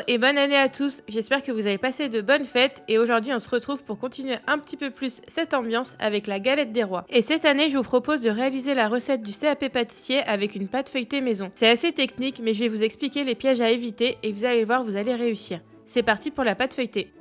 et bonne année à tous, j'espère que vous avez passé de bonnes fêtes et aujourd'hui on se retrouve pour continuer un petit peu plus cette ambiance avec la galette des rois. Et cette année je vous propose de réaliser la recette du CAP pâtissier avec une pâte feuilletée maison. C'est assez technique mais je vais vous expliquer les pièges à éviter et vous allez voir, vous allez réussir. C'est parti pour la pâte feuilletée.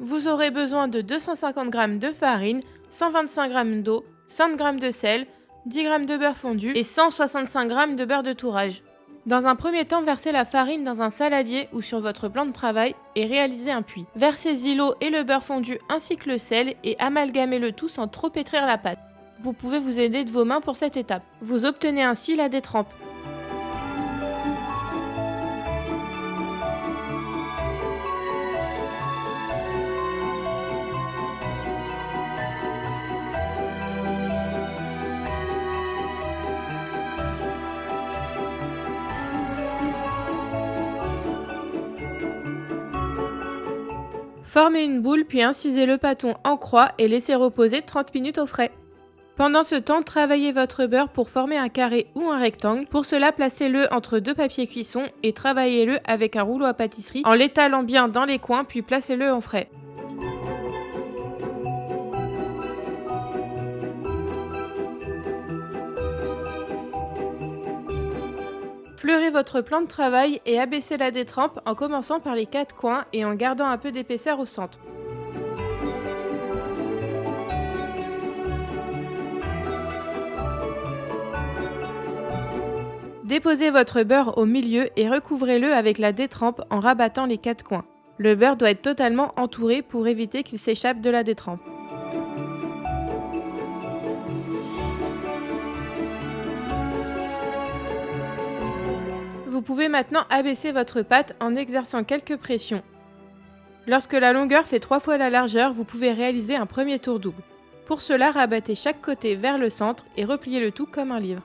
Vous aurez besoin de 250 g de farine, 125 g d'eau, 5 g de sel, 10 g de beurre fondu et 165 g de beurre de tourrage. Dans un premier temps, versez la farine dans un saladier ou sur votre plan de travail et réalisez un puits. Versez-y l'eau et le beurre fondu ainsi que le sel et amalgamez le tout sans trop pétrir la pâte. Vous pouvez vous aider de vos mains pour cette étape. Vous obtenez ainsi la détrempe. Formez une boule puis incisez le pâton en croix et laissez reposer 30 minutes au frais. Pendant ce temps, travaillez votre beurre pour former un carré ou un rectangle. Pour cela, placez-le entre deux papiers cuisson et travaillez-le avec un rouleau à pâtisserie en l'étalant bien dans les coins puis placez-le en frais. Fleurez votre plan de travail et abaissez la détrempe en commençant par les 4 coins et en gardant un peu d'épaisseur au centre. Déposez votre beurre au milieu et recouvrez-le avec la détrempe en rabattant les 4 coins. Le beurre doit être totalement entouré pour éviter qu'il s'échappe de la détrempe. Vous pouvez maintenant abaisser votre pâte en exerçant quelques pressions. Lorsque la longueur fait 3 fois la largeur, vous pouvez réaliser un premier tour double. Pour cela, rabattez chaque côté vers le centre et repliez le tout comme un livre.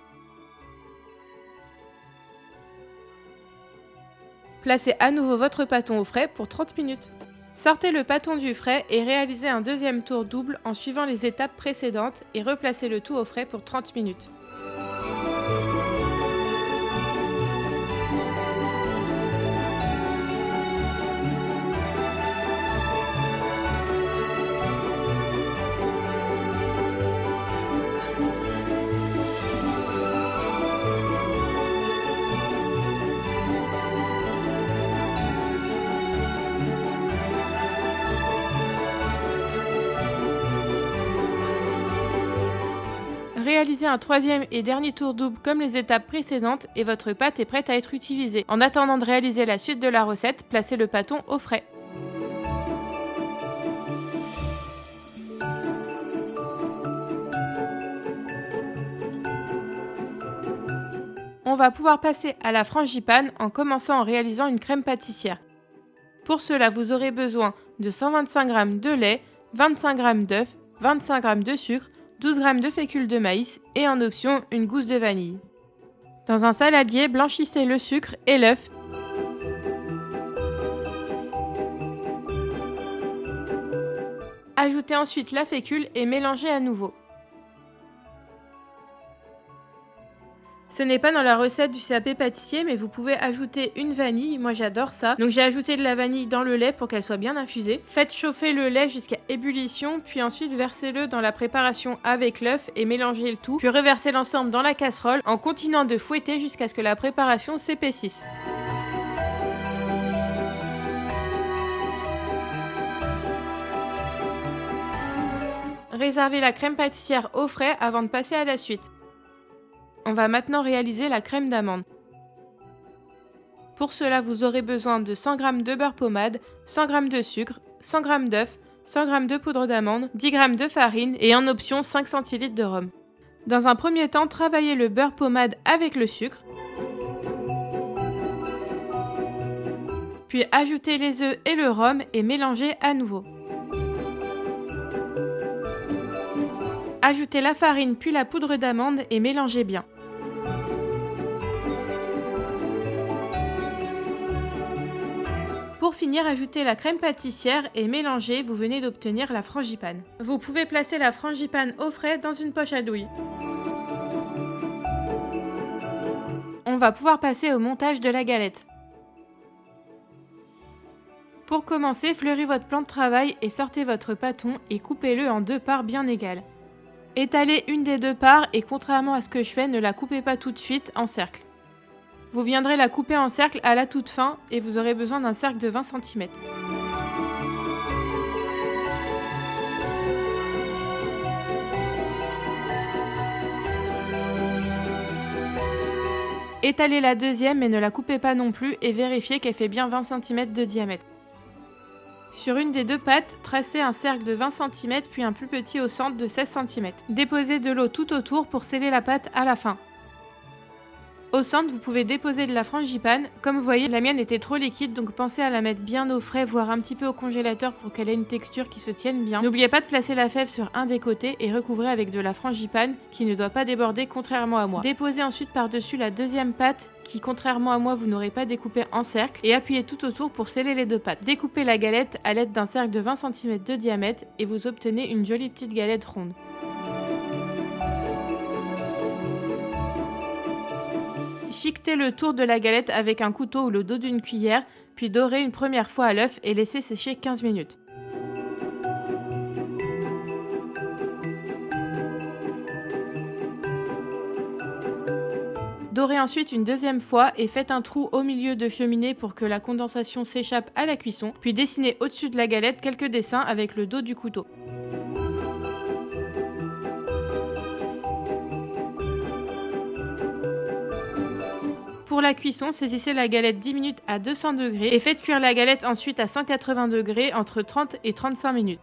Placez à nouveau votre pâton au frais pour 30 minutes. Sortez le pâton du frais et réalisez un deuxième tour double en suivant les étapes précédentes et replacez le tout au frais pour 30 minutes. Réalisez un troisième et dernier tour double comme les étapes précédentes et votre pâte est prête à être utilisée. En attendant de réaliser la suite de la recette, placez le pâton au frais. On va pouvoir passer à la frangipane en commençant en réalisant une crème pâtissière. Pour cela, vous aurez besoin de 125 g de lait, 25 g d'œufs, 25 g de sucre, 12 g de fécule de maïs et en option une gousse de vanille. Dans un saladier, blanchissez le sucre et l'œuf. Ajoutez ensuite la fécule et mélangez à nouveau. Ce n'est pas dans la recette du CAP pâtissier, mais vous pouvez ajouter une vanille, moi j'adore ça. Donc j'ai ajouté de la vanille dans le lait pour qu'elle soit bien infusée. Faites chauffer le lait jusqu'à ébullition, puis ensuite versez-le dans la préparation avec l'œuf et mélangez le tout. Puis reversez l'ensemble dans la casserole en continuant de fouetter jusqu'à ce que la préparation s'épaississe. Réservez la crème pâtissière au frais avant de passer à la suite. On va maintenant réaliser la crème d'amande. Pour cela, vous aurez besoin de 100 g de beurre pommade, 100 g de sucre, 100 g d'œufs, 100 g de poudre d'amande, 10 g de farine et en option 5 cl de rhum. Dans un premier temps, travaillez le beurre pommade avec le sucre. Puis ajoutez les œufs et le rhum et mélangez à nouveau. Ajoutez la farine puis la poudre d'amande et mélangez bien. Pour finir, ajoutez la crème pâtissière et mélangez, vous venez d'obtenir la frangipane. Vous pouvez placer la frangipane au frais dans une poche à douille. On va pouvoir passer au montage de la galette. Pour commencer, fleurez votre plan de travail et sortez votre bâton et coupez-le en 2 parts bien égales. Étalez une des 2 parts et contrairement à ce que je fais, ne la coupez pas tout de suite en cercle. Vous viendrez la couper en cercle à la toute fin et vous aurez besoin d'un cercle de 20 cm. Étalez la deuxième mais ne la coupez pas non plus et vérifiez qu'elle fait bien 20 cm de diamètre. Sur une des 2 pattes, tracez un cercle de 20 cm puis un plus petit au centre de 16 cm. Déposez de l'eau tout autour pour sceller la pâte à la fin. Au centre, vous pouvez déposer de la frangipane. Comme vous voyez, la mienne était trop liquide, donc pensez à la mettre bien au frais, voire un petit peu au congélateur pour qu'elle ait une texture qui se tienne bien. N'oubliez pas de placer la fève sur un des côtés et recouvrez avec de la frangipane qui ne doit pas déborder contrairement à moi. Déposez ensuite par-dessus la deuxième pâte qui, contrairement à moi, vous n'aurez pas découpé en cercle et appuyez tout autour pour sceller les 2 pâtes. Découpez la galette à l'aide d'un cercle de 20 cm de diamètre et vous obtenez une jolie petite galette ronde. Chiquetez le tour de la galette avec un couteau ou le dos d'une cuillère, puis dorez une première fois à l'œuf et laissez sécher 15 minutes. Dorez ensuite une deuxième fois et faites un trou au milieu de cheminée pour que la condensation s'échappe à la cuisson, puis dessinez au-dessus de la galette quelques dessins avec le dos du couteau. Pour la cuisson, saisissez la galette 10 minutes à 200 degrés et faites cuire la galette ensuite à 180 degrés entre 30 et 35 minutes.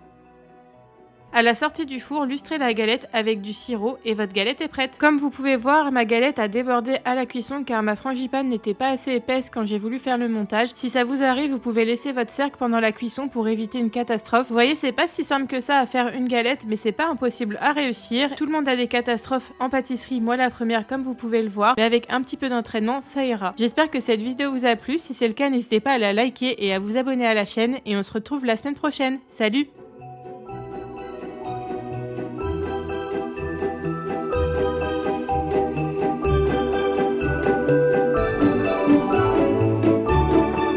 À la sortie du four, lustrez la galette avec du sirop et votre galette est prête. Comme vous pouvez voir, ma galette a débordé à la cuisson car ma frangipane n'était pas assez épaisse quand j'ai voulu faire le montage. Si ça vous arrive, vous pouvez laisser votre cercle pendant la cuisson pour éviter une catastrophe. Vous voyez, c'est pas si simple que ça à faire une galette, mais c'est pas impossible à réussir. Tout le monde a des catastrophes en pâtisserie, moi la première comme vous pouvez le voir, mais avec un petit peu d'entraînement, ça ira. J'espère que cette vidéo vous a plu. Si c'est le cas, n'hésitez pas à la liker et à vous abonner à la chaîne et on se retrouve la semaine prochaine. Salut!